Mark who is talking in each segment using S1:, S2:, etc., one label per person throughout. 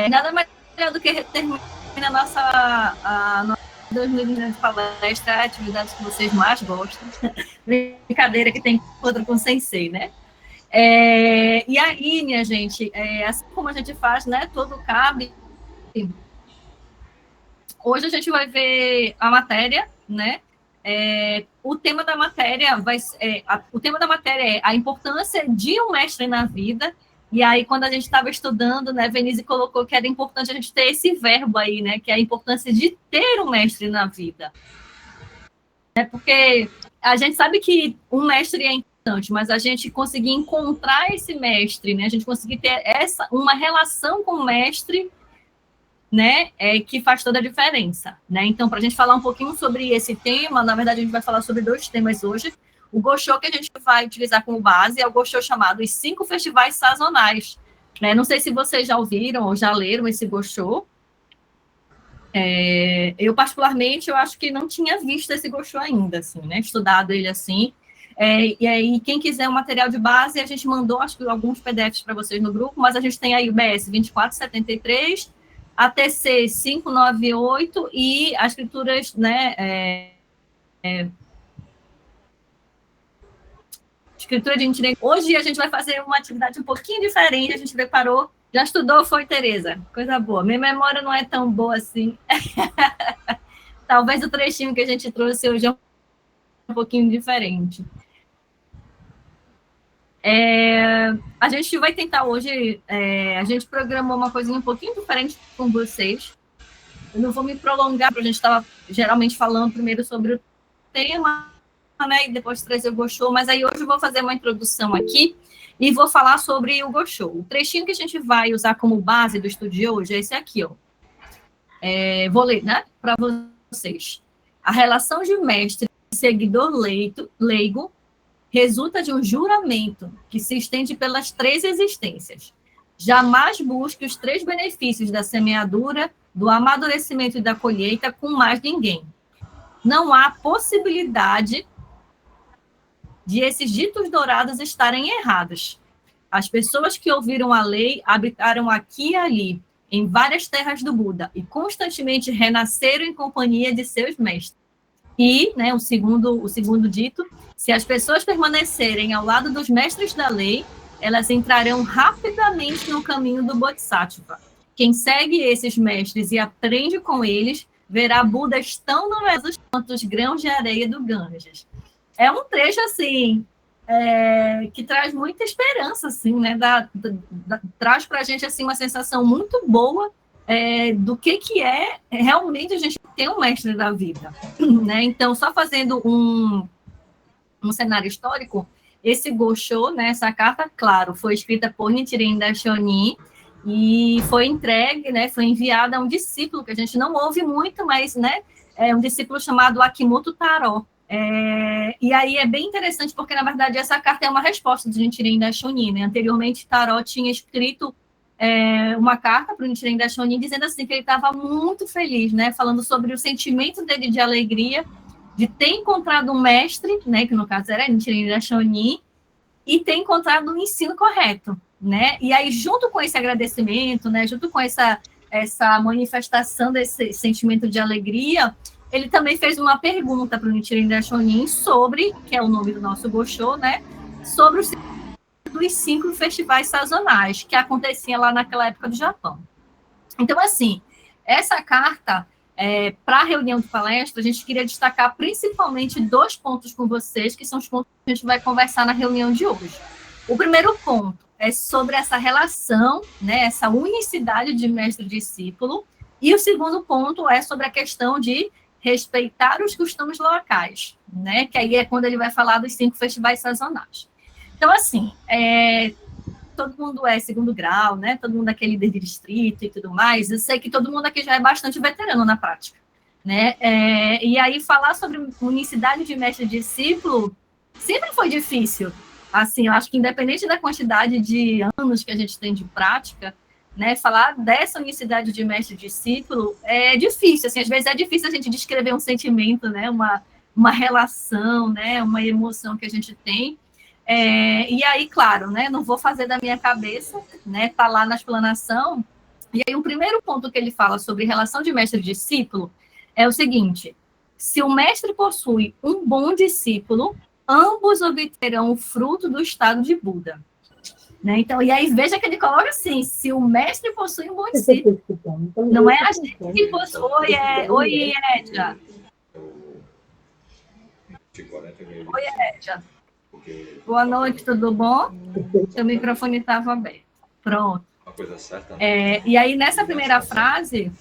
S1: Nada mais do que termina a nossa 2020 de palestra, atividades que vocês mais gostam. Brincadeira que tem encontro com o sensei, né? E aí, minha gente, assim como a gente faz, né? Todo cabe. Hoje a gente vai ver a matéria, né? O tema da matéria é a importância de um mestre na vida. E aí, quando a gente estava estudando, né, Venise colocou que era importante a gente ter esse verbo aí, né? Que é a importância de ter um mestre na vida. Porque a gente sabe que um mestre é importante, mas a gente conseguir encontrar esse mestre, né? A gente conseguir ter uma relação com o mestre, né, que faz toda a diferença, né? Então, para a gente falar um pouquinho sobre esse tema, na verdade, a gente vai falar sobre 2 temas hoje. O Gosho que a gente vai utilizar como base é o Gosho chamado Os 5 Festivais Sazonais. Né? Não sei se vocês já ouviram ou já leram esse Gosho. Eu, particularmente, eu acho que não tinha visto esse Gosho ainda, assim, né? Estudado ele assim. E aí, quem quiser o material de base, a gente mandou, acho que, alguns PDFs para vocês no grupo, mas a gente tem aí o BS 2473, a TC 598 e as escrituras, né, escritura de entendimento. Hoje a gente vai fazer uma atividade um pouquinho diferente, a gente preparou. Já estudou, foi, Tereza? Coisa boa. Minha memória não é tão boa assim. Talvez o trechinho que a gente trouxe hoje é um pouquinho diferente. A gente vai tentar hoje, a gente programou uma coisinha um pouquinho diferente com vocês. Eu não vou me prolongar, porque a gente estava geralmente falando primeiro sobre o tema, né, e depois trazer o Gosho, mas aí hoje eu vou fazer uma introdução aqui e vou falar sobre o Gosho. O trechinho que a gente vai usar como base do estudo de hoje é esse aqui, ó. Vou ler, né, para vocês. A relação de mestre e seguidor leigo resulta de um juramento que se estende pelas 3 existências. Jamais busque os 3 benefícios da semeadura, do amadurecimento e da colheita com mais ninguém. Não há possibilidade de esses ditos dourados estarem errados. As pessoas que ouviram a lei habitaram aqui e ali, em várias terras do Buda, e constantemente renasceram em companhia de seus mestres. E, né, o segundo dito, se as pessoas permanecerem ao lado dos mestres da lei, elas entrarão rapidamente no caminho do Bodhisattva. Quem segue esses mestres e aprende com eles, verá Budas tão numerosos quanto os grãos de areia do Ganges. É um trecho, assim, que traz muita esperança, assim, né? Traz para a gente, assim, uma sensação muito boa do que é realmente a gente ter um mestre da vida, né? Então, só fazendo um cenário histórico, esse Gosho, né, essa carta, claro, foi escrita por Nichiren Daishonin e foi entregue, né, foi enviada a um discípulo que a gente não ouve muito, mas, né, é um discípulo chamado Akimoto Taro. E aí é bem interessante porque, na verdade, essa carta é uma resposta do Nichiren Daishonin, né? Anteriormente, Taro tinha escrito uma carta para o Nichiren Daishonin dizendo assim que ele estava muito feliz, né? Falando sobre o sentimento dele de alegria de ter encontrado um mestre, né? Que no caso era Nichiren Daishonin, e ter encontrado o ensino correto, né? E aí, junto com esse agradecimento, né? Junto com essa manifestação desse sentimento de alegria, ele também fez uma pergunta para o Nichiren Daishonin sobre, que é o nome do nosso Gosho, né? Sobre os 5 festivais sazonais que aconteciam lá naquela época do Japão. Então, assim, essa carta, para a reunião de palestra, a gente queria destacar principalmente 2 pontos com vocês, que são os pontos que a gente vai conversar na reunião de hoje. O primeiro ponto é sobre essa relação, né, essa unicidade de mestre e discípulo, e o segundo ponto é sobre a questão de respeitar os costumes locais, né, que aí é quando ele vai falar dos 5 festivais sazonais. Então, assim, todo mundo é segundo grau, né? Todo mundo aqui é líder de distrito e tudo mais. Eu sei que todo mundo aqui já é bastante veterano na prática, né? E aí falar sobre unicidade de mestre e discípulo sempre foi difícil. Assim, eu acho que independente da quantidade de anos que a gente tem de prática, né? Falar dessa unicidade de mestre e discípulo é difícil. Assim, às vezes é difícil a gente descrever um sentimento, né? Uma relação, né? Uma emoção que a gente tem. E aí, claro, né, não vou fazer da minha cabeça, né, tá lá na explanação, E aí, o primeiro ponto que ele fala sobre relação de mestre e discípulo é o seguinte: se o mestre possui um bom discípulo, ambos obterão o fruto do estado de Buda. Né? Então, e aí veja que ele coloca assim: se o mestre possui um bom discípulo, não é a gente que possui. Oi, Edja. Oi, Edja. Boa noite, tudo bom? Seu microfone estava aberto. Pronto. E aí, nessa primeira frase,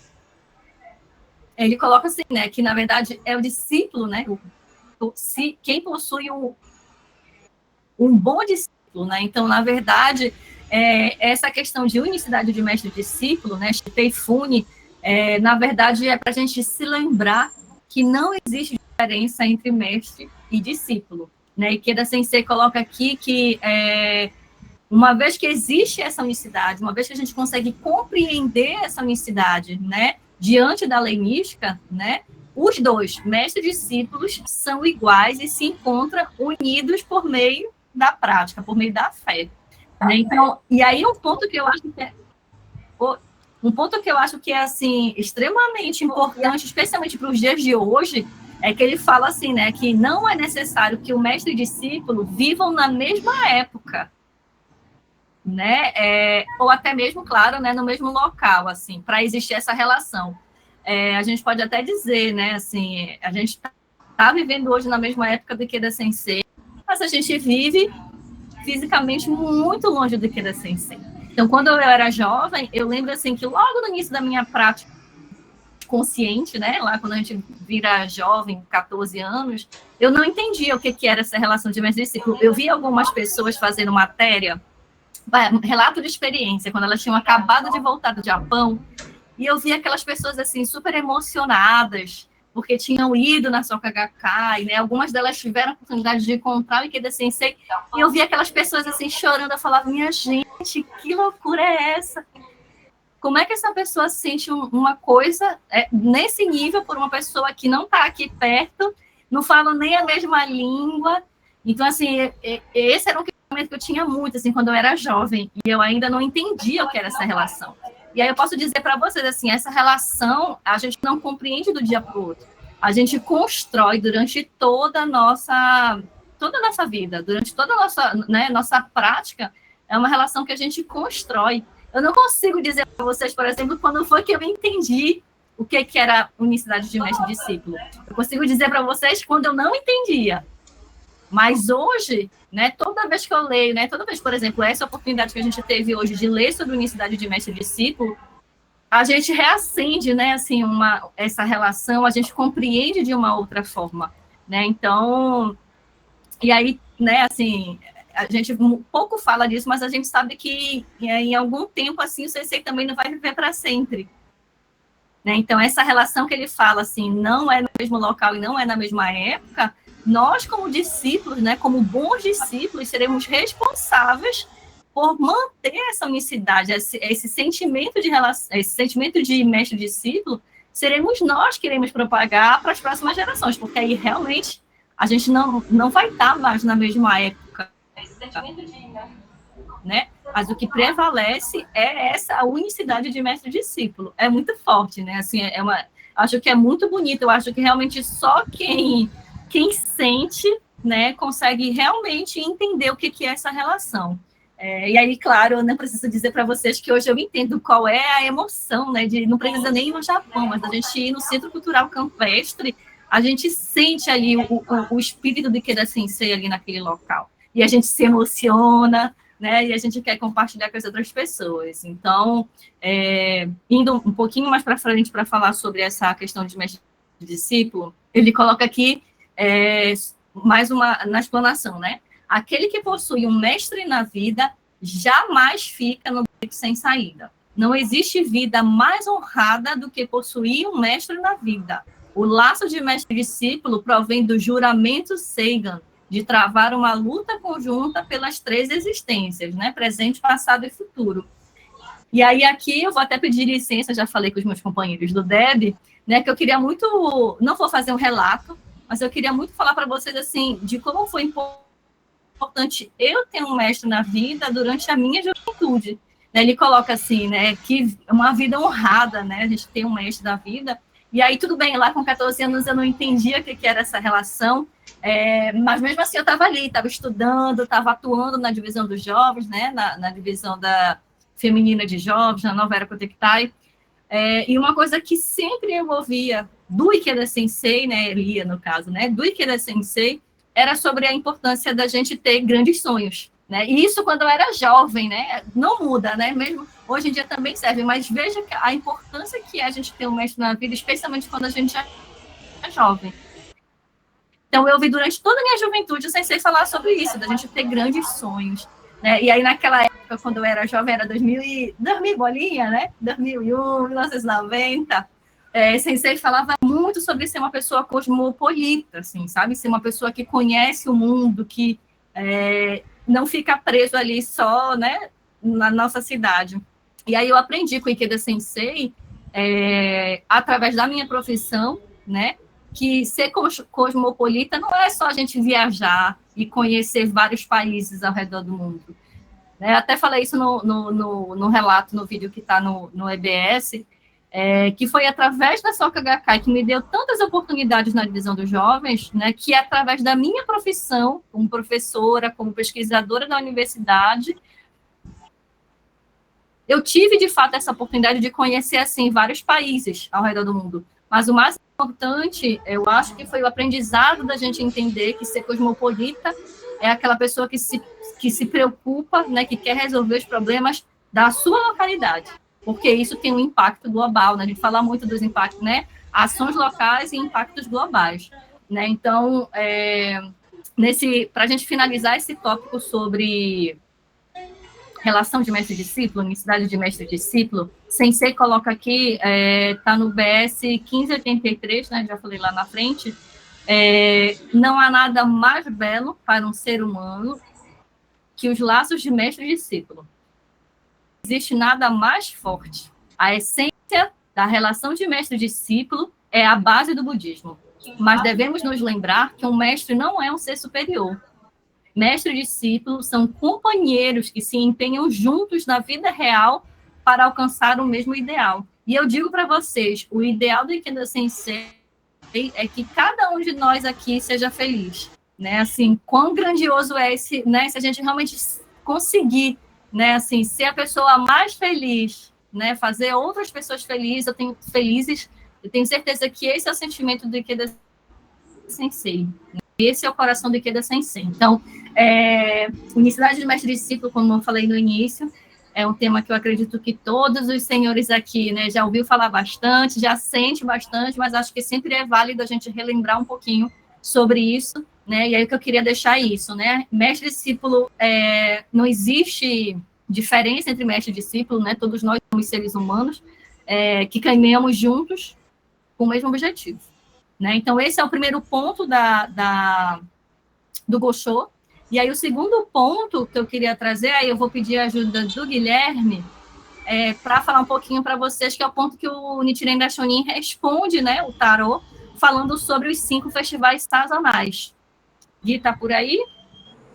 S1: ele coloca assim, né, que na verdade é o discípulo, né, quem possui um bom discípulo, né? Então, na verdade, essa questão de unicidade de mestre e discípulo, né, Shiteifune, na verdade, é para a gente se lembrar que não existe diferença entre mestre e discípulo, né? E Ikeda Sensei coloca aqui que uma vez que existe essa unicidade, uma vez que a gente consegue compreender essa unicidade, né, diante da lei mística, né, os dois, mestre e discípulos, são iguais e se encontram unidos por meio da prática, por meio da fé. Né? Então, e aí um ponto que eu acho que é assim extremamente importante, especialmente para os dias de hoje, é que ele fala assim, né, que não é necessário que o mestre e discípulo vivam na mesma época, né, ou até mesmo, claro, né, no mesmo local, assim, para existir essa relação. A gente pode até dizer, né, assim, a gente está vivendo hoje na mesma época do Ikeda Sensei, mas a gente vive fisicamente muito longe do Ikeda Sensei. Então, quando eu era jovem, eu lembro, assim, que logo no início da minha prática consciente, né, lá quando a gente vira jovem, 14 anos, eu não entendia o que era essa relação de mestre e discípulo. Eu vi algumas pessoas fazendo matéria, relato de experiência, quando elas tinham acabado de voltar do Japão, e eu vi aquelas pessoas, assim, super emocionadas, porque tinham ido na Soka Gakkai, né? Algumas delas tiveram a oportunidade de encontrar o Ikeda Sensei, e eu vi aquelas pessoas, assim, chorando, eu falava, minha gente, que loucura é essa? Como é que essa pessoa sente uma coisa nesse nível por uma pessoa que não está aqui perto, não fala nem a mesma língua? Então, assim, esse era um questionamento que eu tinha muito, assim, quando eu era jovem, e eu ainda não entendia o que era essa relação. E aí eu posso dizer para vocês, assim, essa relação a gente não compreende do dia para o outro. A gente constrói durante toda a nossa vida, durante toda a nossa prática, é uma relação que a gente constrói. Eu não consigo dizer para vocês, por exemplo, quando foi que eu entendi o que era unicidade de mestre e discípulo. Eu consigo dizer para vocês quando eu não entendia. Mas hoje, né, toda vez que eu leio, né, toda vez, por exemplo, essa oportunidade que a gente teve hoje de ler sobre unicidade de mestre e discípulo, a gente reacende, né, assim, essa relação, a gente compreende de uma outra forma, né? Então, e aí, né, assim, a gente pouco fala disso, mas a gente sabe que em algum tempo, assim, o Sensei também não vai viver para sempre. Né? Então, essa relação que ele fala, assim, não é no mesmo local e não é na mesma época, nós, como discípulos, né, como bons discípulos, seremos responsáveis por manter essa unicidade, esse sentimento de relação, esse sentimento de mestre-discípulo, seremos nós que iremos propagar para as próximas gerações, porque aí realmente a gente não vai estar mais na mesma época. Esse sentimento de, né? Mas o que prevalece é essa unicidade de mestre-discípulo. É muito forte, né? Assim, acho que é muito bonito. Eu acho que realmente só quem sente, né, consegue realmente entender o que é essa relação. E aí, claro, eu não preciso dizer para vocês que hoje eu entendo qual é a emoção, né? Não precisa nem ir no Japão, mas a gente ir no Centro Cultural Campestre, a gente sente ali o espírito de Ikeda Sensei ali naquele local. E a gente se emociona, né? E a gente quer compartilhar com as outras pessoas. Então, indo um pouquinho mais para frente para falar sobre essa questão de mestre e discípulo, ele coloca aqui mais na explanação, né? Aquele que possui um mestre na vida jamais fica no beco sem saída. Não existe vida mais honrada do que possuir um mestre na vida. O laço de mestre e discípulo provém do juramento Seigan, de travar uma luta conjunta pelas 3 existências, né? Presente, passado e futuro. E aí aqui eu vou até pedir licença, já falei com os meus companheiros do DEB, né, que eu queria muito, não vou fazer um relato, mas eu queria muito falar para vocês, assim, de como foi importante eu ter um mestre na vida durante a minha juventude, Ele coloca assim, né, que uma vida honrada, né, a gente tem um mestre da vida, e aí tudo bem, lá com 14 anos eu não entendia o que era essa relação, mas mesmo assim eu estava ali, estava estudando, estava atuando na divisão dos jovens, né, na divisão da feminina de jovens, na Nova Era Protectai, e uma coisa que sempre eu ouvia do Ikeda Sensei, né, Elia no caso, né, do Ikeda Sensei, era sobre a importância da gente ter grandes sonhos, né? E isso quando eu era jovem, né? Não muda, né? Mesmo hoje em dia também serve, mas veja a importância que é a gente ter um mestre na vida, especialmente quando a gente é jovem. Então eu ouvi durante toda a minha juventude o Sensei falar sobre isso, da gente ter grandes sonhos, né? E aí naquela época, quando eu era jovem, era 2000 bolinha, né? 2001, 1990. Sensei falava muito sobre ser uma pessoa cosmopolita, assim, sabe? Ser uma pessoa que conhece o mundo, que não fica preso ali só, né, na nossa cidade. E aí eu aprendi com o Ikeda Sensei, através da minha profissão, né, que ser cosmopolita não é só a gente viajar e conhecer vários países ao redor do mundo. Até falei isso no relato, no vídeo que está no EBS, que foi através da Soka Gakkai que me deu tantas oportunidades na divisão dos jovens, né, que através da minha profissão, como professora, como pesquisadora da universidade, eu tive, de fato, essa oportunidade de conhecer, assim, vários países ao redor do mundo. Mas o mais importante, eu acho que foi o aprendizado da gente entender que ser cosmopolita é aquela pessoa que se preocupa, né, que quer resolver os problemas da sua localidade, porque isso tem um impacto global, né? A gente fala muito dos impactos, né? Ações locais e impactos globais, né? Então, para a gente finalizar esse tópico sobre relação de mestre-discípulo, unicidade de mestre-discípulo, Sensei coloca aqui, está no BS 1583, né, já falei lá na frente, não há nada mais belo para um ser humano que os laços de mestre-discípulo. Não existe nada mais forte. A essência da relação de mestre-discípulo é a base do budismo. Mas devemos nos lembrar que um mestre não é um ser superior. Mestre e discípulo são companheiros que se empenham juntos na vida real para alcançar o mesmo ideal. E eu digo para vocês, o ideal do Ikeda Sensei é que cada um de nós aqui seja feliz, né? Assim, quão grandioso é esse, né? Se a gente realmente conseguir, né? Assim, ser a pessoa mais feliz, né? Fazer outras pessoas felizes, eu tenho certeza que esse é o sentimento do Ikeda Sensei. Esse é o coração do Ikeda Sensei. Então, unicidade de mestre e discípulo, como eu falei no início, é um tema que eu acredito que todos os senhores aqui, né, já ouviu falar bastante, já sente bastante, mas acho que sempre é válido a gente relembrar um pouquinho sobre isso, né? E aí o que eu queria deixar isso, né? Mestre e discípulo, não existe diferença entre mestre e discípulo, né? Todos nós somos seres humanos que caminhamos juntos com o mesmo objetivo. Né? Então, esse é o primeiro ponto do Gosho. E aí, o segundo ponto que eu queria trazer, aí eu vou pedir a ajuda do Guilherme, para falar um pouquinho para vocês, que é o ponto que o Nichiren Daishonin responde, né, o tarô, falando sobre os 5 festivais sazonais. Gui, está por aí?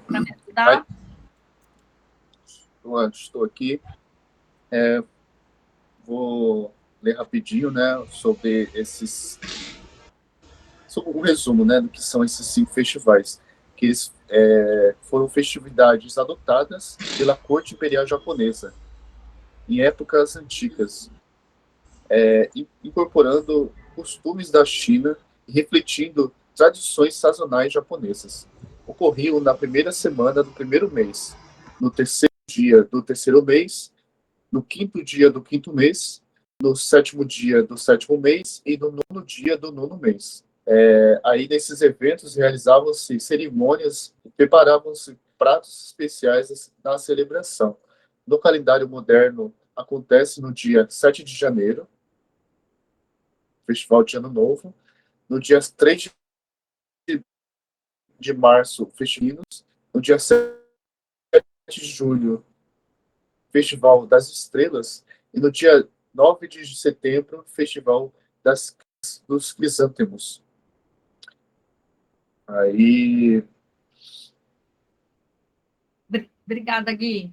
S1: Para me ajudar?
S2: Estou aqui. Vou ler rapidinho, né, sobre um resumo, né, do que são esses 5 festivais, que eles foram festividades adotadas pela corte imperial japonesa em épocas antigas, incorporando costumes da China e refletindo tradições sazonais japonesas. Ocorriam na primeira semana do primeiro mês, no terceiro dia do terceiro mês, no quinto dia do quinto mês, no sétimo dia do sétimo mês e no nono dia do nono mês. Aí, nesses eventos, realizavam-se cerimônias e preparavam-se pratos especiais na celebração. No calendário moderno, acontece no dia 7 de janeiro, Festival de Ano Novo. No dia 3 de março, Festivinos. No dia 7 de julho, Festival das Estrelas. E no dia 9 de setembro, Festival dos Crisântemos. Aí.
S1: Obrigada, Gui.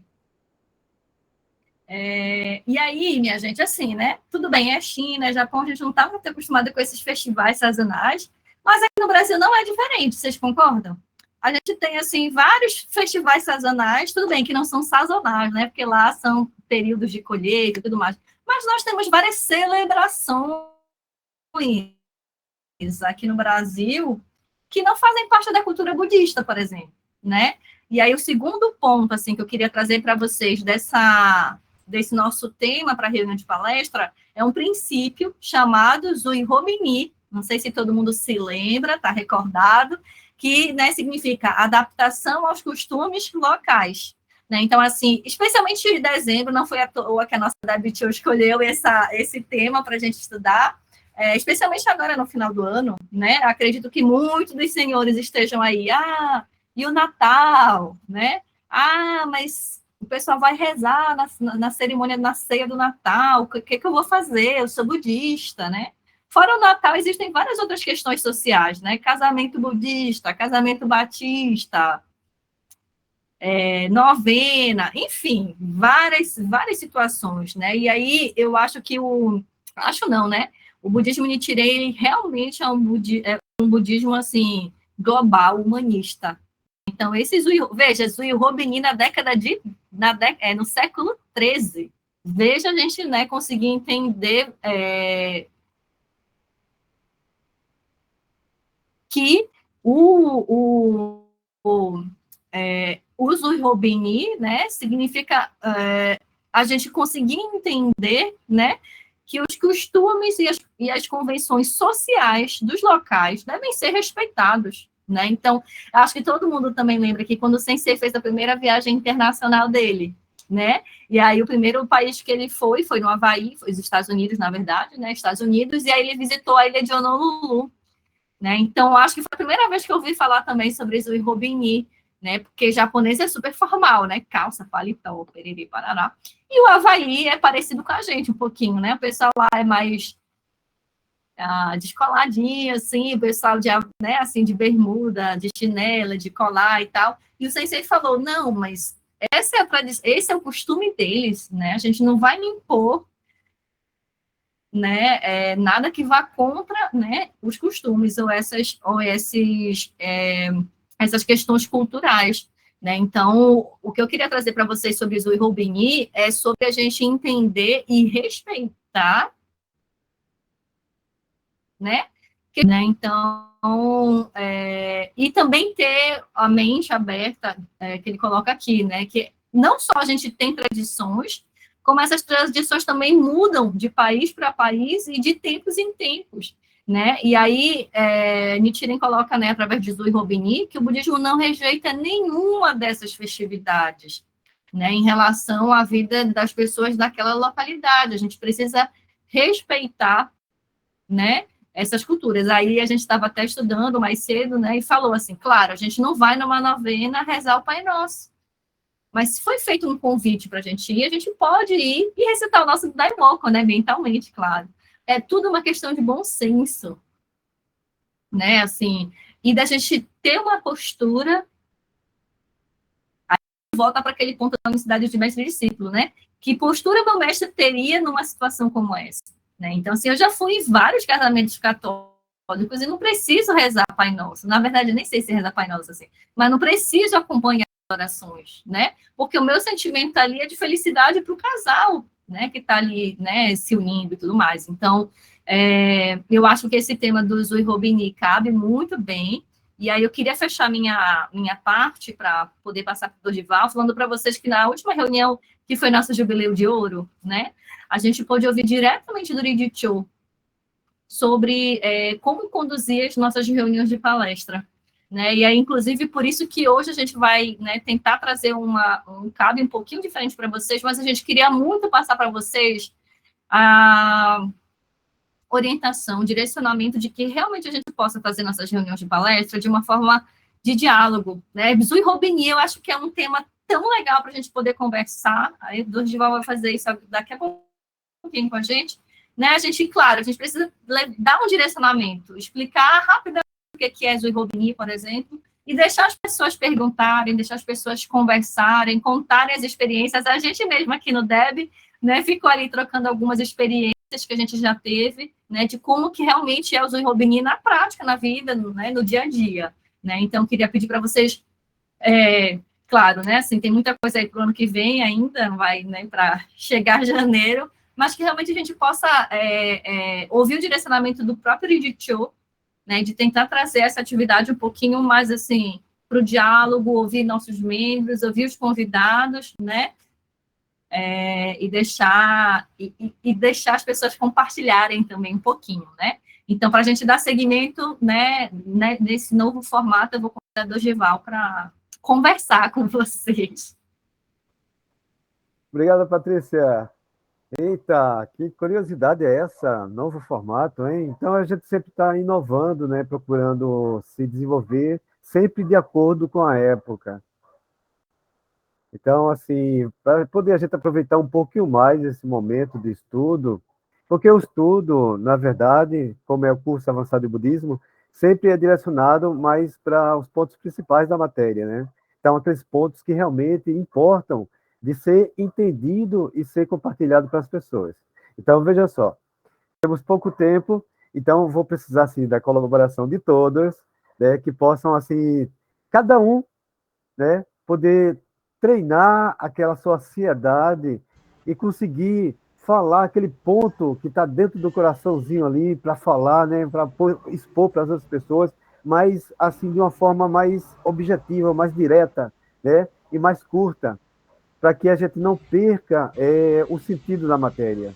S1: E aí, minha gente, assim, né? Tudo bem, é China, é Japão, a gente não está muito acostumado com esses festivais sazonais, mas aqui no Brasil não é diferente, vocês concordam? A gente tem, assim, vários festivais sazonais, tudo bem que não são sazonais, né? Porque lá são períodos de colheita e tudo mais, mas nós temos várias celebrações aqui no Brasil que não fazem parte da cultura budista, por exemplo, né? E aí o segundo ponto, assim, que eu queria trazer para vocês desse nosso tema para a reunião de palestra é um princípio chamado Zui Robini. Não sei se todo mundo se lembra, está recordado, que, né, significa adaptação aos costumes locais. Né? Então, assim, especialmente em dezembro, não foi à toa que a nossa WTO escolheu esse tema para a gente estudar, especialmente agora no final do ano, né? Acredito que muitos dos senhores estejam aí, e o Natal, né? Mas o pessoal vai rezar na cerimônia, na ceia do Natal, o que eu vou fazer? Eu sou budista, né? Fora o Natal, existem várias outras questões sociais, né? Casamento budista, casamento batista, novena, enfim, várias situações, né? E aí eu acho que acho não, né? O budismo Nichiren realmente é um budismo assim global, humanista. Então veja, Zui Robini no século XIII. Veja a gente, né, conseguir entender que o Zui Robini, né, significa a gente conseguir entender, né, que os costumes e as convenções sociais dos locais devem ser respeitados, né? Então, acho que todo mundo também lembra que quando o Sensei fez a primeira viagem internacional dele, né? E aí o primeiro país que ele foi no Havaí, foi os Estados Unidos, na verdade, né? Estados Unidos, e aí ele visitou a ilha de Honolulu, né? Então, acho que foi a primeira vez que eu ouvi falar também sobre Zui Robini, né? Porque japonês é super formal, né? Calça, paletó, periri, parará. E o Havaí é parecido com a gente um pouquinho, né? O pessoal lá é mais descoladinho, assim, o pessoal né, assim, de bermuda, de chinela, de colar e tal. E o sensei falou, não, mas esse é o costume deles, né? A gente não vai impor, né, nada que vá contra, né, os costumes essas questões culturais, né? Então, o que eu queria trazer para vocês sobre Zui Robini é sobre a gente entender e respeitar, né? Então, e também ter a mente aberta, que ele coloca aqui, né? Que não só a gente tem tradições, como essas tradições também mudam de país para país e de tempos em tempos, né? E aí, Nichiren coloca, né, através de Zui Robini, que o budismo não rejeita nenhuma dessas festividades, né, em relação à vida das pessoas daquela localidade. A gente precisa respeitar, né, essas culturas. Aí a gente estava até estudando mais cedo, né, e falou assim, claro, a gente não vai numa novena rezar o Pai Nosso, mas se foi feito um convite para a gente ir, a gente pode ir e recitar o nosso Daimoku, né, mentalmente, claro. É tudo uma questão de bom senso, né, assim, e da gente ter uma postura, aí volta para aquele ponto da unicidade de mestre e discípulo, né, que postura meu mestre teria numa situação como essa, né? Então, assim, eu já fui em vários casamentos católicos e não preciso rezar Pai Nosso, na verdade, eu nem sei se rezar Pai Nosso, assim, mas não preciso acompanhar as orações, né, porque o meu sentimento ali é de felicidade para o casal, né, que está ali, né, se unindo e tudo mais. Então, eu acho que esse tema do Zui Robini cabe muito bem, e aí eu queria fechar minha parte para poder passar para o Dorival, falando para vocês que na última reunião, que foi nosso Jubileu de Ouro, né, a gente pôde ouvir diretamente do Ridicho sobre como conduzir as nossas reuniões de palestra, né, e aí, inclusive, por isso que hoje a gente vai, né, tentar trazer um cabe um pouquinho diferente para vocês, mas a gente queria muito passar para vocês a orientação, direcionamento de que realmente a gente possa fazer nossas reuniões de palestra de uma forma de diálogo, né? Zui Robini, eu acho que é um tema tão legal para a gente poder conversar. Aí o Dorival vai fazer isso daqui a pouquinho com a gente, né? A gente, claro, a gente precisa dar um direcionamento, explicar rapidamente o que é Zui Robini, por exemplo, e deixar as pessoas perguntarem, deixar as pessoas conversarem, contarem as experiências. A gente mesmo aqui no DEB, né, ficou ali trocando algumas experiências que a gente já teve, né, de como que realmente é o Zoe Robini na prática, na vida, né, no dia a dia, né? Então, queria pedir para vocês, claro, né, assim, tem muita coisa aí para o ano que vem ainda, vai, né, para chegar janeiro, mas que realmente a gente possa ouvir o direcionamento do próprio Edith Cho, né, de tentar trazer essa atividade um pouquinho mais, assim, para o diálogo, ouvir nossos membros, ouvir os convidados, né, e deixar as pessoas compartilharem também um pouquinho, né. Então, para a gente dar seguimento, né, nesse novo formato, eu vou convidar a Dorival para conversar com vocês.
S3: Obrigado, Patrícia. Eita, que curiosidade é essa? Novo formato, hein? Então a gente sempre está inovando, né? Procurando se desenvolver, sempre de acordo com a época. Então, assim, para poder a gente aproveitar um pouquinho mais esse momento de estudo, porque o estudo, na verdade, como é o curso avançado de budismo, sempre é direcionado mais para os pontos principais da matéria, né? Então, aqueles pontos que realmente importam de ser entendido e ser compartilhado para as pessoas. Então, veja só, temos pouco tempo, então vou precisar, assim, da colaboração de todos, né, que possam, assim, cada um, né, poder treinar aquela sua ansiedade e conseguir falar aquele ponto que está dentro do coraçãozinho ali para falar, né, para expor para as outras pessoas, mas assim de uma forma mais objetiva, mais direta, né, e mais curta, para que a gente não perca o sentido da matéria.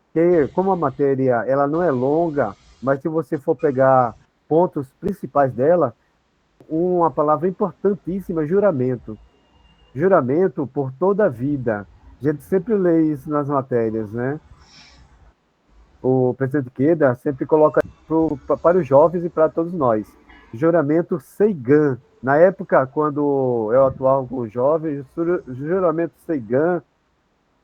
S3: Porque como a matéria ela não é longa, mas se você for pegar pontos principais dela, uma palavra importantíssima é juramento. Juramento por toda a vida. A gente sempre lê isso nas matérias, né? O presidente Queda sempre coloca para os jovens e para todos nós. Juramento Seigan. Na época, quando eu atuava com os jovens, juramento Seigan,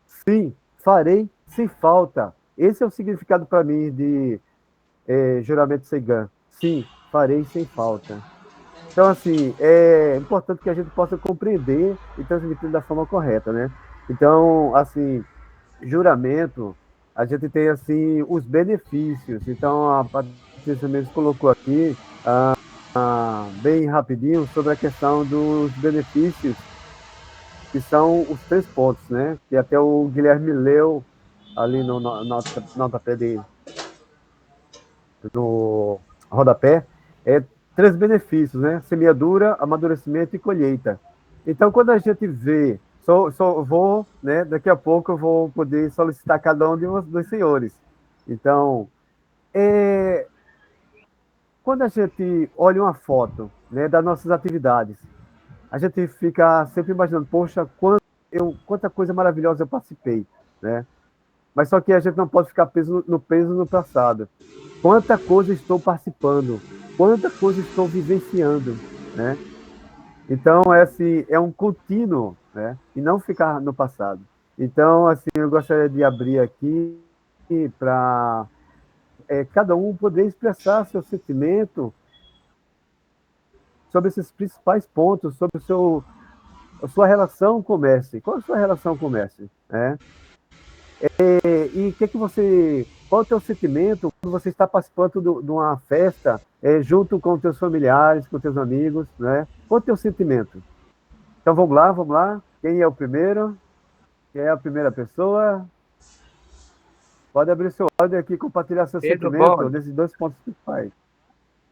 S3: sim, farei sem falta. Esse é o significado para mim de juramento Seigan. Sim, farei sem falta. Então, assim, é importante que a gente possa compreender e transmitir da forma correta, né? Então, assim, juramento, a gente tem, assim, os benefícios. Então, a Patrícia mesmo colocou aqui, bem rapidinho, sobre a questão dos benefícios, que são os 3 pontos, né? Que até o Guilherme leu ali no notapé no rodapé, 3 benefícios, né? Semeadura, amadurecimento e colheita. Então, quando a gente vê, só vou, né? Daqui a pouco eu vou poder solicitar cada um dos senhores. Então, quando a gente olha uma foto, né, das nossas atividades, a gente fica sempre imaginando, poxa, quanta coisa maravilhosa eu participei, né? Mas só que a gente não pode ficar preso no passado. Quanta coisa estou participando, quanta coisa estou vivenciando, né? Então, esse é um contínuo, né? E não ficar no passado. Então, assim, eu gostaria de abrir aqui para cada um poder expressar seu sentimento sobre esses principais pontos, sobre a sua relação com o mestre. Qual é a sua relação com o mestre, né? E qual é o teu sentimento quando você está participando de uma festa junto com teus familiares, com teus amigos, né? Qual é o teu sentimento? Então vamos lá. Quem é o primeiro? Quem é a primeira pessoa? Pode abrir seu áudio aqui e compartilhar seu sentimento nesses 2 pontos principais.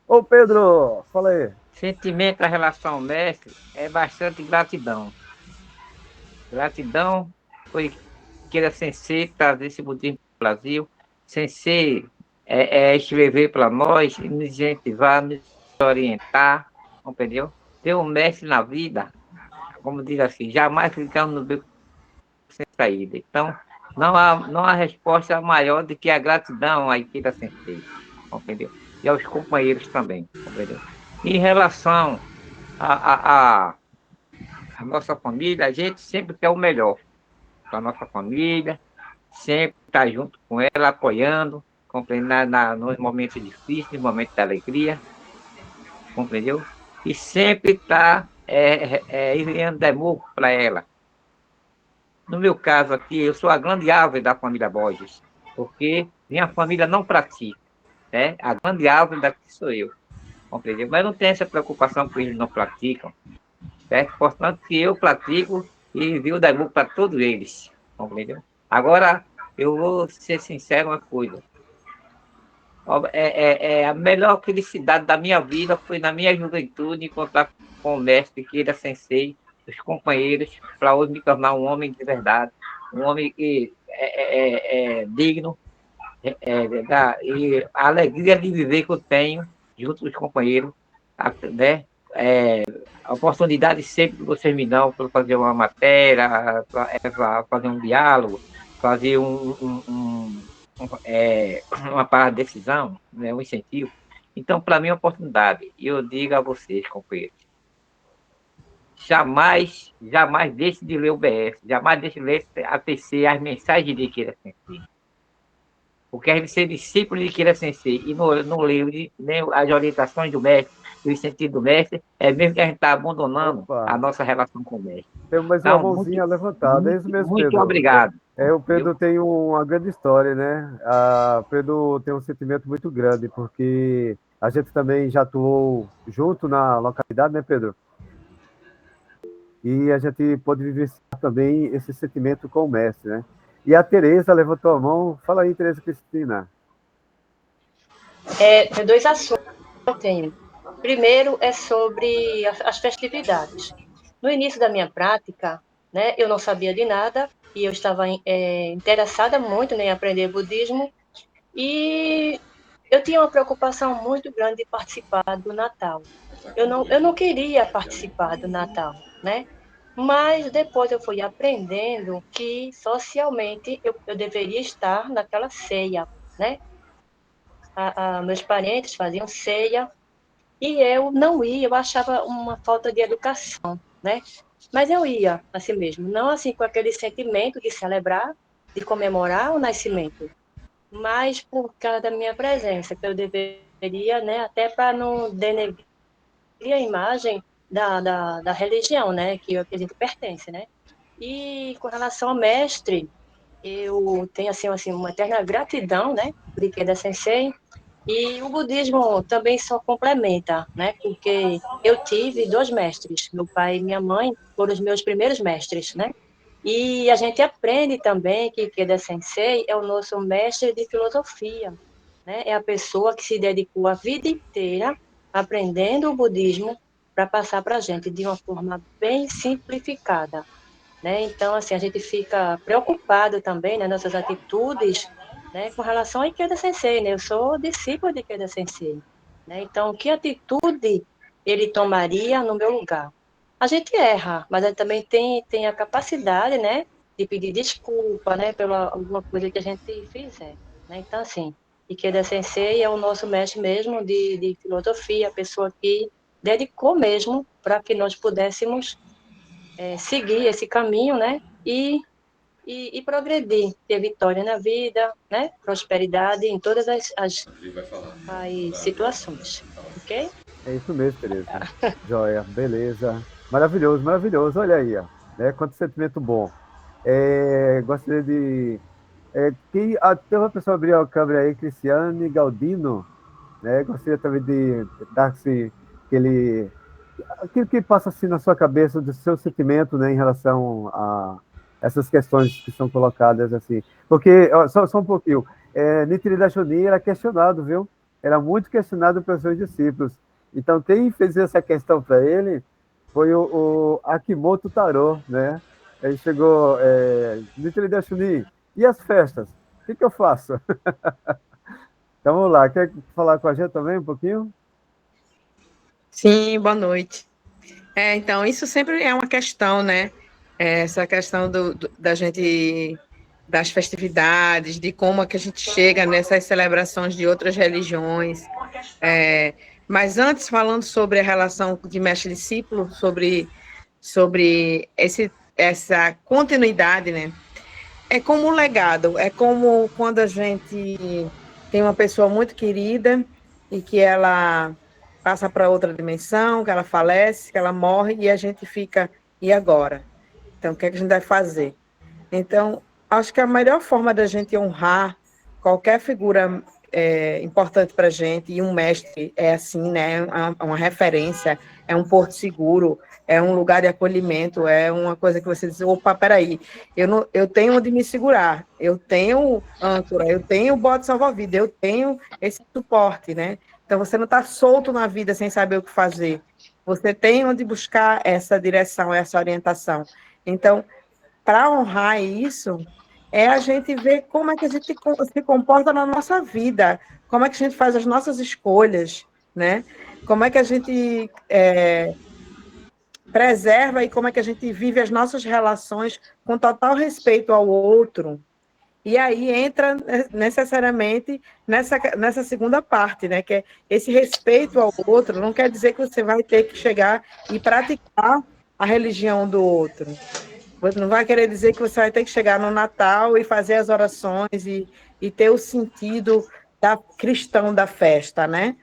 S3: Ô Pedro, fala aí.
S4: Sentimento em relação ao mestre é bastante gratidão. Gratidão foi que Sensei trazer esse budismo para o Brasil. Sensei escrever para nós, nos incentivar, nos orientar, entendeu? Ter um mestre na vida, como diz assim, jamais ficamos no beco sem saída. Então, não há resposta maior do que a gratidão a Ikeda Sensei, entendeu? E aos companheiros também, entendeu? Em relação à nossa família, a gente sempre quer o melhor para a nossa família, sempre estar junto com ela, apoiando, compreendendo nos momentos difíceis, nos momentos de alegria, compreendeu? e sempre está enviando demurro para ela. No meu caso aqui, eu sou a grande árvore da família Borges, porque minha família não pratica, né? A grande árvore daqui sou eu, compreendeu? Mas não tem essa preocupação que eles não praticam, certo? Portanto, que eu pratico e envio demurro para todos eles, compreendeu? Agora, eu vou ser sincero uma coisa. A melhor felicidade da minha vida foi na minha juventude encontrar com o mestre Kira Sensei, os companheiros, para hoje me tornar um homem de verdade, um homem que é digno, e a alegria de viver que eu tenho junto com os companheiros, né? A oportunidade sempre que vocês me dão para fazer uma matéria, para fazer um diálogo, fazer uma parte de decisão, né, um incentivo. Então, para mim, é uma oportunidade. E eu digo a vocês, companheiros, jamais deixe de ler o BS, jamais deixe de ler a TC, as mensagens de Kira Sensei. Porque a gente ser discípulo de Kira Sensei e não ler nem as orientações do mestre, o incentivo do mestre, é mesmo que a gente está abandonando a nossa relação com o mestre.
S3: Tem mais uma
S4: Então,
S3: mãozinha levantada, é isso mesmo,
S4: muito
S3: Pedro.
S4: obrigado.
S3: O Pedro tem uma grande história, né? Pedro tem um sentimento muito grande, porque a gente também já atuou junto na localidade, né, Pedro? E a gente pôde vivenciar também esse sentimento com o mestre, né? E a Tereza levantou a mão. Fala aí, Tereza Cristina.
S5: Tem dois assuntos que eu tenho. Primeiro é sobre as festividades. No início da minha prática, né, eu não sabia de nada e eu estava interessada muito em aprender budismo e eu tinha uma preocupação muito grande de participar do Natal. Eu não queria participar do Natal, né? Mas depois eu fui aprendendo que socialmente eu deveria estar naquela ceia, né? Meus parentes faziam ceia e eu não ia, eu achava uma falta de educação, né? Mas eu ia assim mesmo, não assim com aquele sentimento de celebrar, de comemorar o nascimento, mas por causa da minha presença, que eu deveria, né, até para não denegrir a imagem da religião, né, que a gente pertence, né? E com relação ao mestre, eu tenho assim uma eterna gratidão, né, por Ikeda Sensei, e o budismo também só complementa, né? Porque eu tive dois mestres, meu pai e minha mãe foram os meus primeiros mestres, né? E a gente aprende também que Ikeda Sensei é o nosso mestre de filosofia, né? É a pessoa que se dedicou a vida inteira aprendendo o budismo para passar para a gente de uma forma bem simplificada, né? Então, assim, a gente fica preocupado também, né, nossas atitudes, né, com relação a Ikeda Sensei, né? Eu sou discípula de Ikeda Sensei, né? Então, que atitude ele tomaria no meu lugar? A gente erra, mas a gente também tem a capacidade, né, de pedir desculpa, né, pela alguma coisa que a gente fizer, né? Então, assim, Ikeda Sensei é o nosso mestre mesmo de filosofia, a pessoa que dedicou mesmo para que nós pudéssemos seguir esse caminho, né? E progredir, ter vitória na vida, né? Prosperidade em todas as situações, ok?
S3: É isso mesmo, Tereza. Joia, beleza. Maravilhoso, maravilhoso. Olha aí, ó, né? Quanto sentimento bom. Gostaria de... tem uma pessoa abriu a câmera aí, Cristiane Galdino, né? Gostaria também de dar assim, aquilo que passa assim na sua cabeça do seu sentimento, né, em relação a essas questões que são colocadas assim. Porque, ó, só um pouquinho, Nichiren Shonin era questionado, viu? Era muito questionado pelos seus discípulos. Então, quem fez essa questão para ele foi o Akimoto Taro, né? Ele chegou, Nichiren Shonin, e as festas? O que eu faço? Então, vamos lá. Quer falar com a gente também um pouquinho?
S6: Sim, boa noite. Então, isso sempre é uma questão, né? Essa questão da gente, das festividades, de como é que a gente chega nessas celebrações de outras religiões. Mas antes, falando sobre a relação de mestre-discípulo, sobre essa continuidade, né? É como um legado, é como quando a gente tem uma pessoa muito querida e que ela passa para outra dimensão, que ela falece, que ela morre, e a gente fica, e agora? Então, o que é que a gente vai fazer? Então, acho que a melhor forma da gente honrar qualquer figura importante para a gente, e um mestre é assim, né? Uma referência, é um porto seguro, é um lugar de acolhimento, é uma coisa que você diz, opa, peraí, eu tenho onde me segurar, eu tenho âncora, eu tenho bote salva-vida, eu tenho esse suporte, né? Então, você não está solto na vida sem saber o que fazer, você tem onde buscar essa direção, essa orientação. Então, para honrar isso, é a gente ver como é que a gente se comporta na nossa vida, como é que a gente faz as nossas escolhas, né? Como é que a gente preserva e como é que a gente vive as nossas relações com total respeito ao outro. E aí entra necessariamente nessa segunda parte, né? Que é esse respeito ao outro, não quer dizer que você vai ter que chegar e praticar a religião do outro. Você não vai querer dizer que você vai ter que chegar no Natal e fazer as orações e ter o sentido cristão da festa, né?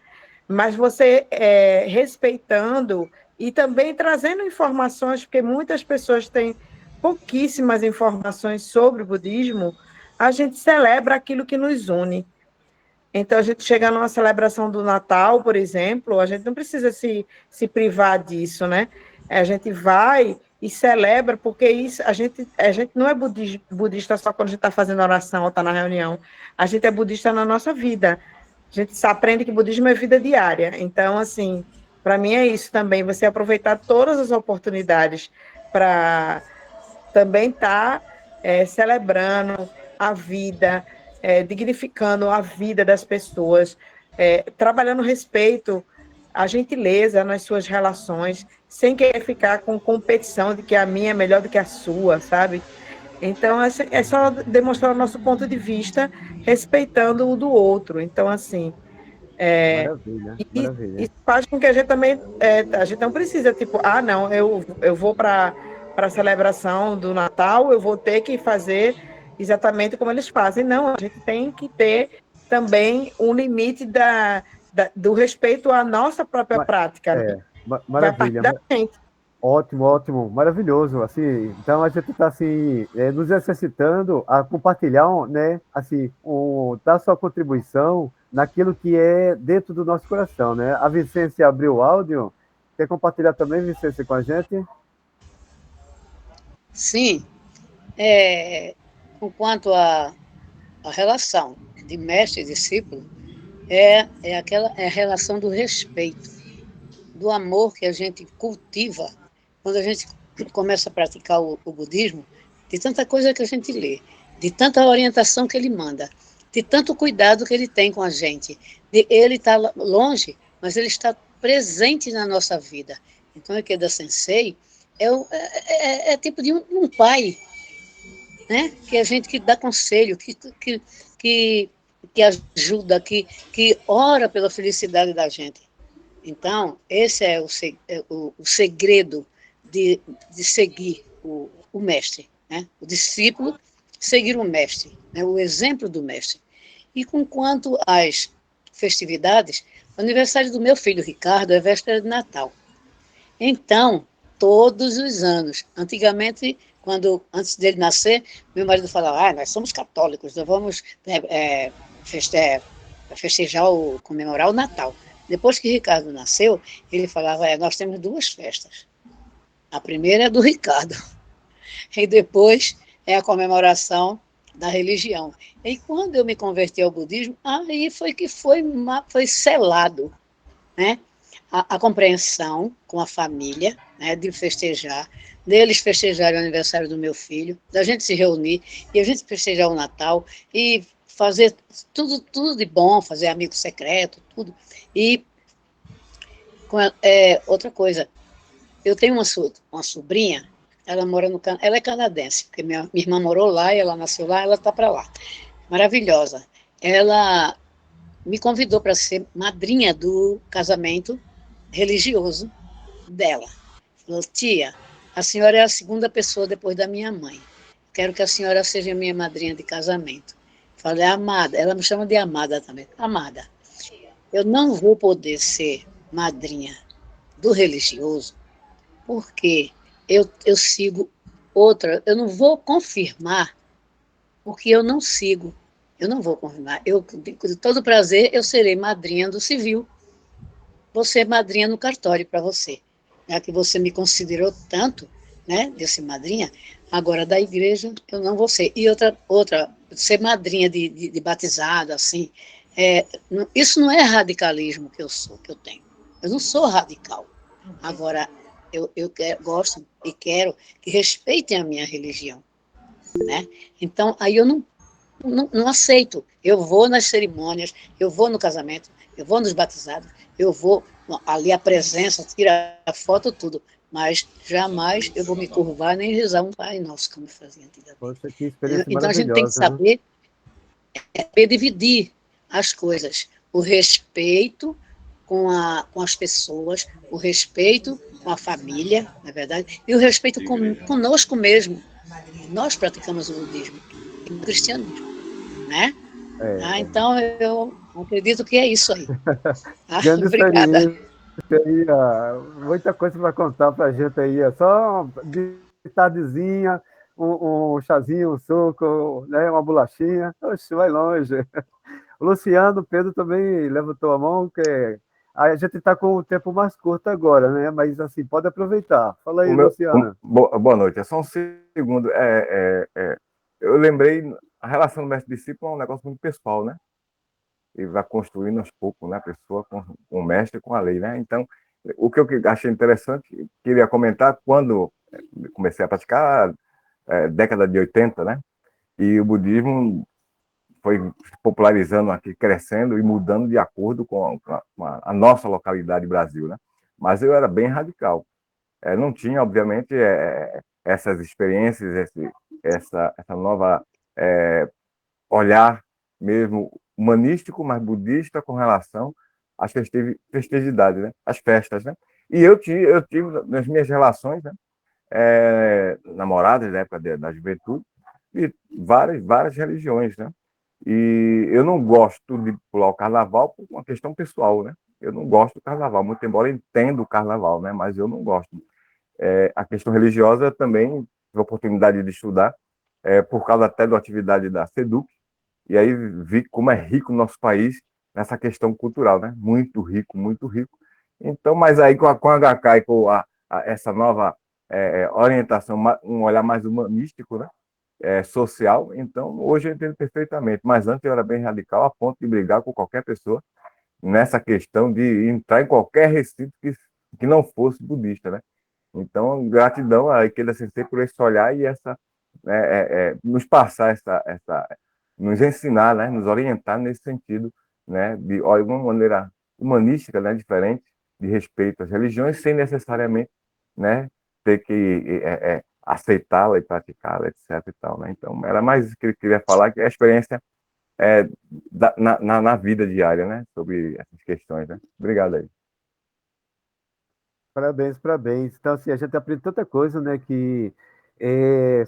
S6: Mas você respeitando e também trazendo informações, porque muitas pessoas têm pouquíssimas informações sobre o budismo, a gente celebra aquilo que nos une. Então, a gente chega numa celebração do Natal, por exemplo, a gente não precisa se privar disso, né? A gente vai e celebra, porque isso, a gente não é budista só quando a gente está fazendo oração ou está na reunião. A gente é budista na nossa vida. A gente aprende que budismo é vida diária. Então, assim, para mim é isso também, você aproveitar todas as oportunidades para também estar celebrando a vida, dignificando a vida das pessoas, trabalhando respeito, a gentileza nas suas relações, sem querer ficar com competição de que a minha é melhor do que a sua, sabe? Então, é só demonstrar o nosso ponto de vista, respeitando o do outro. Então, assim,
S3: Maravilha, maravilha.
S6: isso faz com que a gente também, a gente não precisa, tipo, não, eu vou para a celebração do Natal, eu vou ter que fazer exatamente como eles fazem. Não, a gente tem que ter também um limite do respeito à nossa própria prática, né? Vai partir
S3: Maravilha.
S6: da gente.
S3: Ótimo, ótimo, maravilhoso. Assim, então a gente está assim, nos exercitando a compartilhar, né, assim, dar sua contribuição naquilo que é dentro do nosso coração, né? A Vicência abriu o áudio. Quer compartilhar também, Vicência, com a gente?
S7: Sim. Quanto à relação de mestre e discípulo, é a relação do respeito, do amor que a gente cultiva quando a gente começa a praticar o budismo, de tanta coisa que a gente lê, de tanta orientação que ele manda, de tanto cuidado que ele tem com a gente. Ele está longe, mas ele está presente na nossa vida. Então, o Ikeda Sensei é tipo de um pai, né? Que a gente que dá conselho, que ajuda, que ora pela felicidade da gente. Então, esse é o segredo de seguir o mestre, né? O discípulo seguir o mestre, né? O exemplo do mestre. E quanto às festividades, o aniversário do meu filho Ricardo é véspera de Natal. Então, todos os anos, antigamente, antes dele nascer, meu marido falava, nós somos católicos, nós vamos festejar comemorar o Natal. Depois que Ricardo nasceu, ele falava, nós temos duas festas. A primeira é do Ricardo, e depois é a comemoração da religião. E quando eu me converti ao budismo, aí foi que foi selado, né? A compreensão com a família, né, de festejar, deles festejarem o aniversário do meu filho, da gente se reunir e a gente festejar o Natal e fazer tudo de bom, fazer amigo secreto, tudo. E outra coisa, eu tenho uma sobrinha, ela mora no Canadá, ela é canadense, porque minha irmã morou lá e ela nasceu lá, ela está para lá. Maravilhosa. Ela me convidou para ser madrinha do casamento religioso dela. Falou, tia, a senhora é a segunda pessoa depois da minha mãe. Quero que a senhora seja minha madrinha de casamento. Falei, Amada, ela me chama de Amada também. Amada, eu não vou poder ser madrinha do religioso, porque eu sigo outra, eu não vou confirmar, porque eu não sigo, eu não vou confirmar. Eu, de todo prazer, eu serei madrinha do civil, vou ser madrinha no cartório para você, já que você me considerou tanto, né, de ser madrinha, agora da igreja eu não vou ser. E outra ser madrinha de batizado, assim, isso não é radicalismo que eu tenho. Eu não sou radical. Agora, gosto e quero que respeitem a minha religião, né? Então, aí eu não aceito. Eu vou nas cerimônias, eu vou no casamento, eu vou nos batizados, eu vou ali a presença, tirar a foto, tudo. Mas jamais eu vou me curvar nem rezar um Pai Nosso, como eu fazia antigamente.
S3: Poxa, que experiência
S7: Então, a gente tem que
S3: maravilhosa, né?
S7: saber dividir as coisas. O respeito com as pessoas, o respeito com a família, na verdade, e o respeito conosco mesmo. Nós praticamos o budismo e o cristianismo, né? Então, eu acredito que é isso aí.
S3: Grande
S7: Obrigada.
S3: experiência aí, muita coisa para contar para a gente aí. Só de tardezinha, um chazinho, um suco, né, uma bolachinha. Oxe, vai longe. O Luciano, Pedro também levantou a mão, que a gente está com o tempo mais curto agora, né? Mas assim, pode aproveitar. Fala aí, Luciano.
S8: Boa noite. É só um segundo. Eu lembrei, a relação do mestre e discípulo é um negócio muito pessoal, né? E vai construindo aos poucos, né? A pessoa com o mestre, com a lei, né? Então, o que eu achei interessante, queria comentar, quando comecei a praticar, década de 80, né? E o budismo foi se popularizando aqui, crescendo e mudando de acordo com a nossa localidade Brasil, né? Mas eu era bem radical. Não tinha, obviamente, essas experiências, essa nova olhar mesmo humanístico, mas budista com relação às festividades, né? Às festas, né? E eu tive nas minhas relações, né? Namoradas da época da juventude, e várias religiões, né? E eu não gosto de pular o carnaval por uma questão pessoal, né? Eu não gosto do carnaval, muito embora eu entenda o carnaval, né? Mas eu não gosto. A questão religiosa também tive a oportunidade de estudar, por causa até da atividade da SEDUC, e aí vi como é rico o nosso país nessa questão cultural, né? Muito rico, muito rico. Então, mas aí com a HK e com essa nova orientação, um olhar mais humanístico, né? Social, então hoje eu entendo perfeitamente, mas antes eu era bem radical a ponto de brigar com qualquer pessoa nessa questão de entrar em qualquer recinto que não fosse budista, né? Então, gratidão a aquele sensei por esse olhar e nos passar nos ensinar, né? Nos orientar nesse sentido, né? De uma maneira humanística, né? Diferente, de respeito às religiões, sem necessariamente, né? Ter que aceitá-la e praticá-la, etc. E tal, né? Então, era mais isso que ele queria falar, que é a experiência na vida diária, né? Sobre essas questões, né? Obrigado aí.
S3: Parabéns, parabéns. Então, assim, a gente aprende tanta coisa, né? Que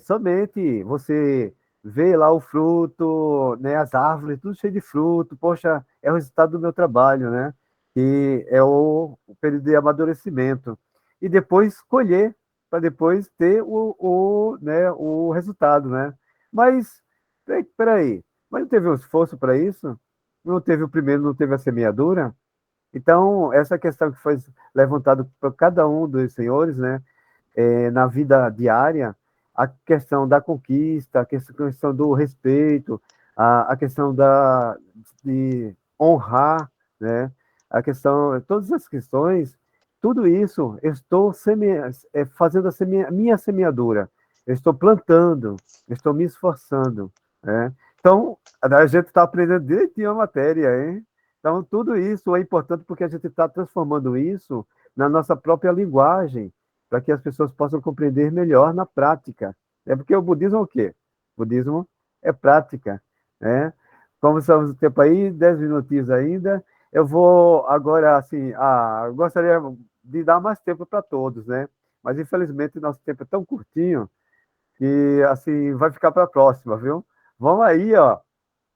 S3: somente você vê lá o fruto, né? As árvores, tudo cheio de fruto. Poxa, é o resultado do meu trabalho, né? Que é o período de amadurecimento. E depois colher, para depois ter né, o resultado, né? Mas, peraí, mas não teve um esforço para isso? Não teve o primeiro, não teve a semeadura? Então, essa questão que foi levantada por cada um dos senhores, né, na vida diária, a questão da conquista, a questão do respeito, a questão de honrar, né, a questão, todas as questões, tudo isso, eu estou fazendo a minha semeadura, eu estou plantando, eu estou me esforçando, né? Então, a gente está aprendendo direitinho a matéria, hein? Então, tudo isso é importante porque a gente está transformando isso na nossa própria linguagem, para que as pessoas possam compreender melhor na prática. Porque o budismo é o quê? O budismo é prática, né? Como estamos no tempo aí, 10 minutinhos ainda, eu vou agora, assim, eu gostaria de dar mais tempo para todos, né? Mas, infelizmente, nosso tempo é tão curtinho que, assim, vai ficar para a próxima, viu? Vamos aí, ó,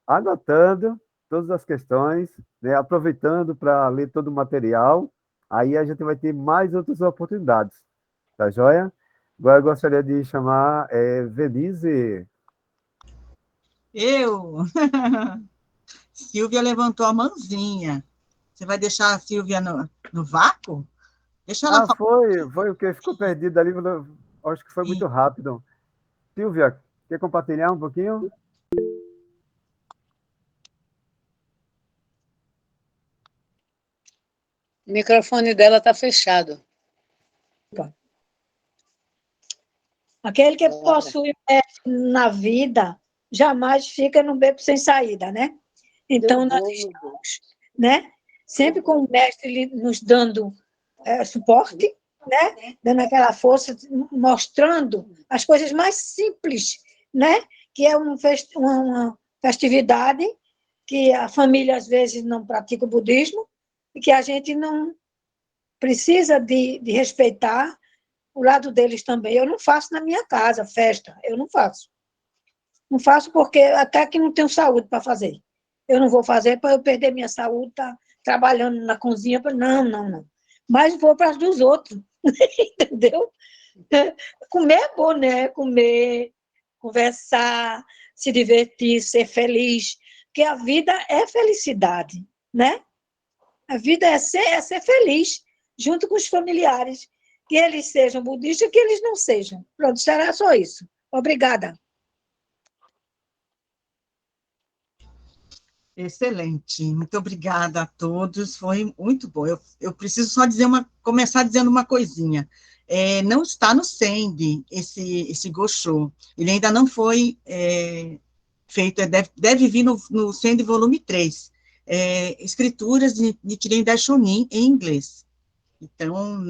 S3: anotando todas as questões, né, aproveitando para ler todo o material, aí a gente vai ter mais outras oportunidades, tá joia? Agora eu gostaria de chamar Venise.
S9: Eu? Silvia levantou a mãozinha. Você vai deixar a Silvia no vácuo? Deixa ela
S3: Ah,
S9: falar.
S3: foi o que ficou perdido ali, acho que foi muito rápido. Silvia, quer compartilhar um pouquinho?
S7: O microfone dela está fechado.
S10: Aquele que possui mestre na vida jamais fica no beco sem saída, né? Então, nós estamos, né? Sempre com o mestre nos dando suporte, né? Dando aquela força, mostrando as coisas mais simples, né? Que é uma festividade que a família, às vezes, não pratica o budismo e que a gente não precisa de respeitar o lado deles também. Eu não faço na minha casa festa, eu não faço. Não faço porque até que não tenho saúde para fazer. Eu não vou fazer para eu perder minha saúde, tá trabalhando na cozinha. Não, não, não. Mas vou para as dos outros, entendeu? Comer é bom, né? Comer, conversar, se divertir, ser feliz. Porque a vida é felicidade, né? A vida é ser feliz, junto com os familiares. Que eles sejam budistas, que eles não sejam. Pronto, será só isso. Obrigada.
S9: Excelente, muito obrigada a todos, foi muito bom. Eu preciso só começar dizendo uma coisinha. Não está no Sende esse Gosho, ele ainda não foi feito, deve vir no Sende volume 3, escrituras de Nichiren Daishonin em inglês. Então,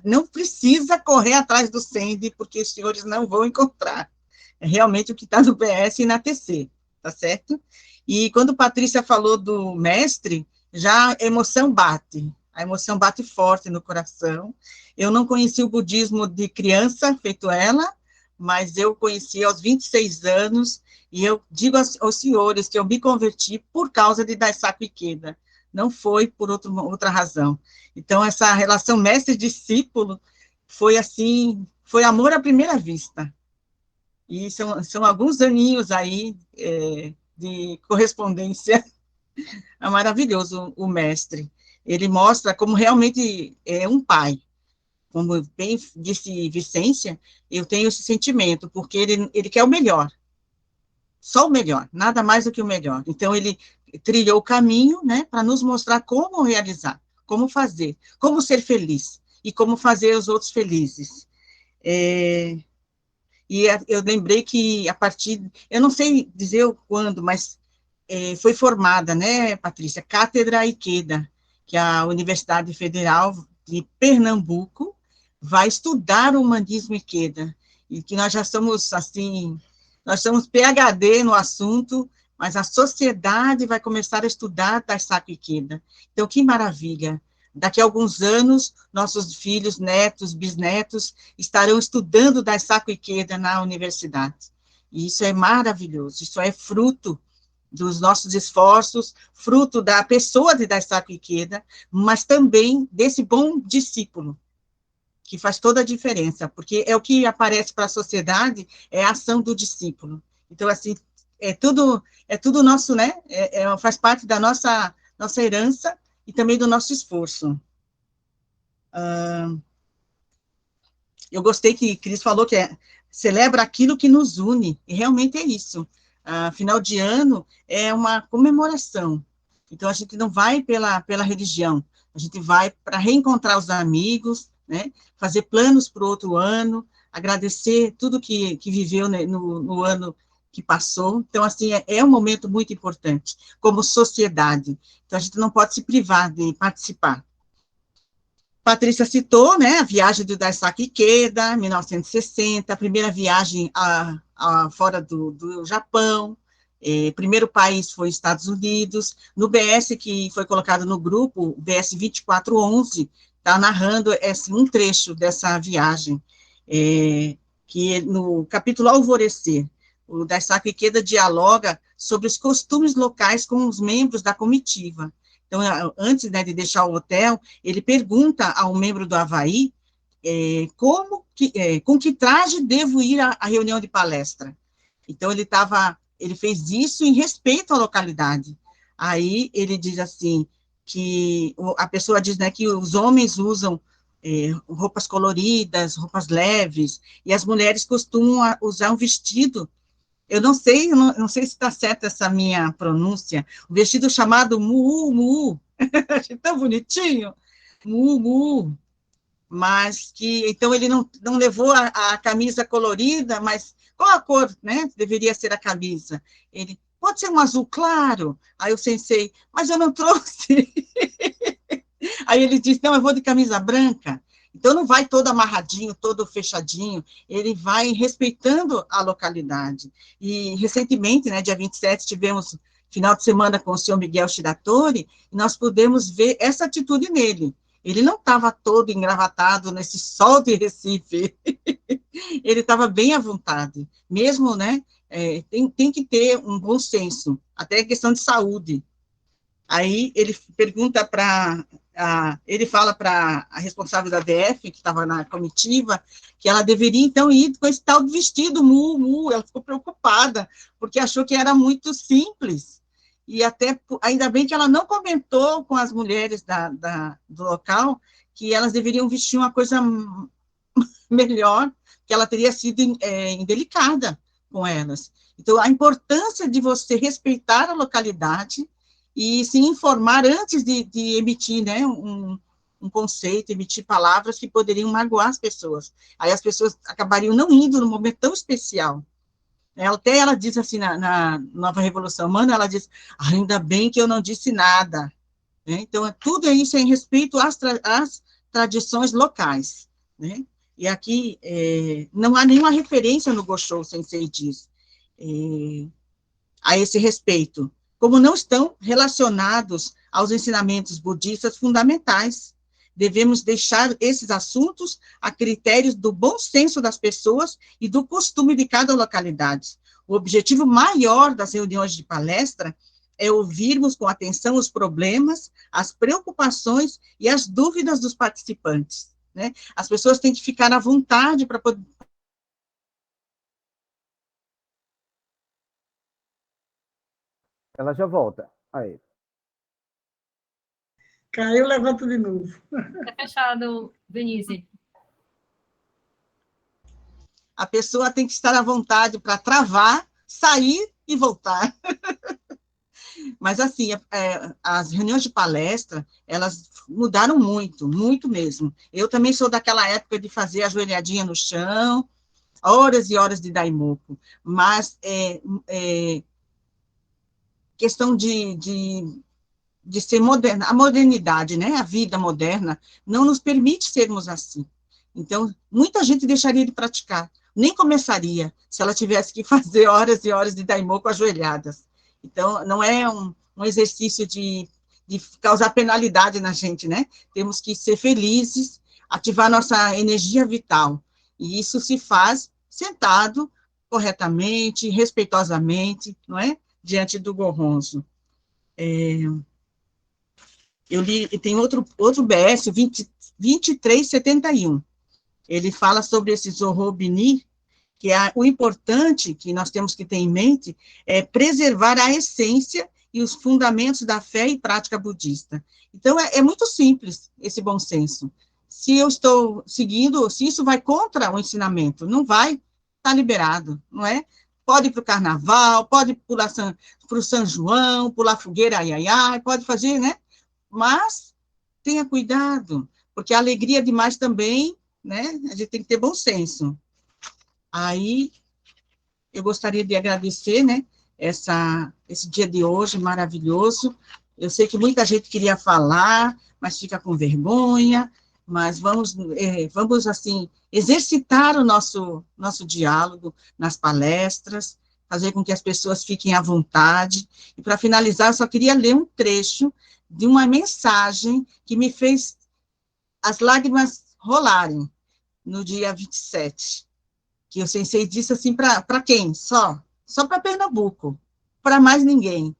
S9: não precisa correr atrás do Sende, porque os senhores não vão encontrar. É realmente o que está no BS e na TC, tá certo? E quando Patrícia falou do mestre, já a emoção bate forte no coração. Eu não conheci o budismo de criança, feito ela, mas eu conheci aos 26 anos, e eu digo aos senhores que eu me converti por causa de Daisaku Ikeda, não foi por outra razão. Então, essa relação mestre-discípulo foi assim, foi amor à primeira vista. E são alguns aninhos aí de correspondência. É maravilhoso o mestre. Ele mostra como realmente é um pai. Como bem disse Vicência, eu tenho esse sentimento, porque ele quer o melhor. Só o melhor, nada mais do que o melhor. Então, ele trilhou o caminho, né, para nos mostrar como realizar, como fazer, como ser feliz, e como fazer os outros felizes. E eu lembrei que, eu não sei dizer o quando, mas foi formada, né, Patrícia, Cátedra Ikeda, que a Universidade Federal de Pernambuco vai estudar o humanismo Ikeda, e que nós já somos, assim, nós somos PhD no assunto, mas a sociedade vai começar a estudar Daisaku Ikeda. Então, que maravilha! Daqui a alguns anos, nossos filhos, netos, bisnetos, estarão estudando Daisaku Ikeda na universidade. E isso é maravilhoso, isso é fruto dos nossos esforços, fruto da pessoa de Daisaku Ikeda, mas também desse bom discípulo, que faz toda a diferença, porque é o que aparece para a sociedade, é a ação do discípulo. Então, assim, é tudo nosso, né? Faz parte da nossa herança e também do nosso esforço. Eu gostei que Cris falou que celebra aquilo que nos une, e realmente é isso. Final de ano é uma comemoração. Então, a gente não vai pela religião, a gente vai para reencontrar os amigos, né, fazer planos para o outro ano, agradecer tudo que viveu, né, no ano que passou. Então, assim, é um momento muito importante, como sociedade. Então, a gente não pode se privar de participar. Patrícia citou, né, a viagem do Daisaku Ikeda, 1960, a primeira viagem fora do Japão, primeiro país foi Estados Unidos. No BS, que foi colocado no grupo, o BS 2411, está narrando um trecho dessa viagem, que no capítulo Alvorecer, o Daisaku Ikeda dialoga sobre os costumes locais com os membros da comitiva. Então, antes, né, de deixar o hotel, ele pergunta ao membro do Havaí com que traje devo ir à reunião de palestra. Então, ele fez isso em respeito à localidade. Aí, ele diz assim, que a pessoa diz, né, que os homens usam roupas coloridas, roupas leves, e as mulheres costumam usar um vestido. Eu não sei se está certa essa minha pronúncia, o vestido chamado mu, achei tão bonitinho, mu, mas que, então, ele não levou a camisa colorida, mas qual a cor, né, deveria ser a camisa? Ele, pode ser um azul claro. Aí o sensei, mas eu não trouxe. Aí ele disse, não, eu vou de camisa branca. Então, não vai todo amarradinho, todo fechadinho, ele vai respeitando a localidade. E, recentemente, né, dia 27, tivemos final de semana com o senhor Miguel Shiratori, e nós pudemos ver essa atitude nele. Ele não estava todo engravatado nesse sol de Recife, ele estava bem à vontade, mesmo, né, tem que ter um bom senso, até questão de saúde. Aí ele pergunta ele fala para a responsável da DF, que estava na comitiva, que ela deveria, então, ir com esse tal vestido, ela ficou preocupada, porque achou que era muito simples, e ainda bem que ela não comentou com as mulheres do local, que elas deveriam vestir uma coisa melhor, que ela teria sido indelicada com elas. Então, a importância de você respeitar a localidade e se informar antes de emitir, né, um conceito, emitir palavras que poderiam magoar as pessoas. Aí as pessoas acabariam não indo num momento tão especial. Até ela diz assim, na Nova Revolução Humana, ela diz, ainda bem que eu não disse nada. Então, tudo isso é em respeito às tradições locais, né? E aqui não há nenhuma referência no Gosho Sensei diz a esse respeito, como não estão relacionados aos ensinamentos budistas fundamentais. Devemos deixar esses assuntos a critérios do bom senso das pessoas e do costume de cada localidade. O objetivo maior das reuniões de palestra é ouvirmos com atenção os problemas, as preocupações e as dúvidas dos participantes, né? As pessoas têm que ficar à vontade para poder...
S3: Ela já volta. Aí.
S9: Caiu, levanta de novo.
S1: Tá fechado, Denise.
S9: A pessoa tem que estar à vontade para travar, sair e voltar. Mas, assim, as reuniões de palestra, elas mudaram muito, muito mesmo. Eu também sou daquela época de fazer a ajoelhadinha no chão, horas e horas de daimoku, mas questão de ser moderna, a modernidade, né, a vida moderna, não nos permite sermos assim. Então, muita gente deixaria de praticar, nem começaria, se ela tivesse que fazer horas e horas de daimoku ajoelhadas. Então, não é um exercício de causar penalidade na gente, né? Temos que ser felizes, ativar nossa energia vital, e isso se faz sentado, corretamente, respeitosamente, não é? Diante do Gohonzo. Eu li, tem outro BS, 2371, ele fala sobre esse Zorro-Bini, que o importante que nós temos que ter em mente é preservar a essência e os fundamentos da fé e prática budista. Então, é muito simples esse bom senso. Se eu estou seguindo, se isso vai contra o ensinamento, não vai, está liberado, não é? Pode ir para o carnaval, pode pular para o São João, pular fogueira, pode fazer, né? Mas tenha cuidado, porque a alegria demais também, né? A gente tem que ter bom senso. Aí, eu gostaria de agradecer, né, esse dia de hoje maravilhoso. Eu sei que muita gente queria falar, mas fica com vergonha, mas vamos assim, exercitar o nosso diálogo nas palestras, fazer com que as pessoas fiquem à vontade. E, para finalizar, eu só queria ler um trecho de uma mensagem que me fez as lágrimas rolarem no dia 27, que o sensei disse assim, para quem? Só para Pernambuco, para mais ninguém.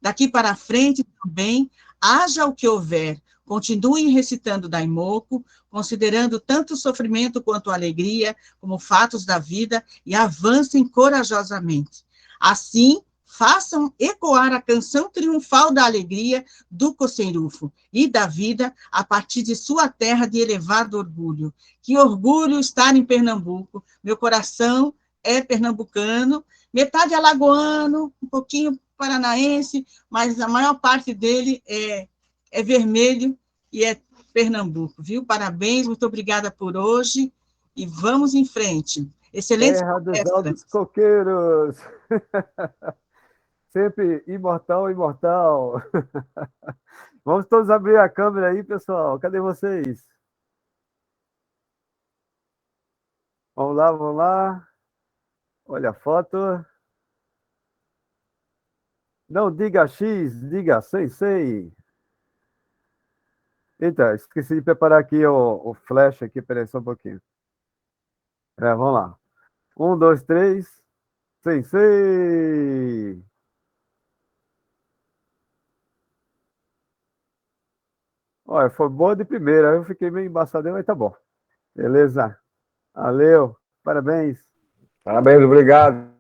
S9: Daqui para frente, também, haja o que houver, continuem recitando Daimoku, considerando tanto o sofrimento quanto a alegria como fatos da vida e avancem corajosamente. Assim, façam ecoar a canção triunfal da alegria do Coceirufo e da vida a partir de sua terra de elevado orgulho. Que orgulho estar em Pernambuco. Meu coração é pernambucano, metade alagoano, um pouquinho paranaense, mas a maior parte dele é vermelho e é Pernambuco, viu? Parabéns, muito obrigada por hoje e vamos em frente. Excelentes
S3: Terra dos
S9: palestras.
S3: Altos Coqueiros. Sempre imortal, imortal. Vamos todos abrir a câmera aí, pessoal. Cadê vocês? Vamos lá, vamos lá. Olha a foto. Não diga X, diga Sensei. Eita, esqueci de preparar aqui o flash aqui, peraí só um pouquinho. Vamos lá. 1, 2, 3. Sensei. Olha, foi boa de primeira. Eu fiquei meio embaçadão, mas tá bom. Beleza. Valeu. Parabéns.
S8: Parabéns, obrigado.